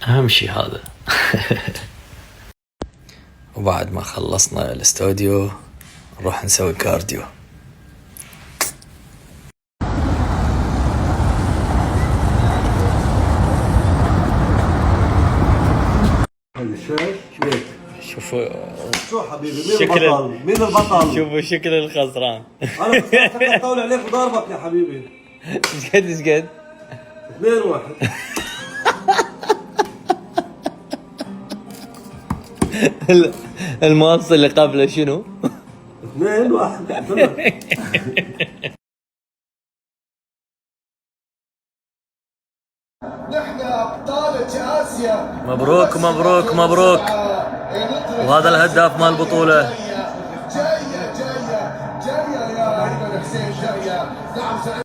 أهم شي هذا. وبعد ما خلصنا الاستوديو نروح نسوي كارديو. شوفوا شو حبيبي مين البطل؟ مين البطل؟ شوفوا شكل الخسران. انا كنت طاولة عليك وضاربك يا حبيبي. ايش قد 2-1. المواصل اللي قبله شنو؟ 2-1. نحن ابطال اسيا. مبروك مبروك مبروك. وهذا الهداف مال البطولة. جاية يا ايمن حسين جاية. نعم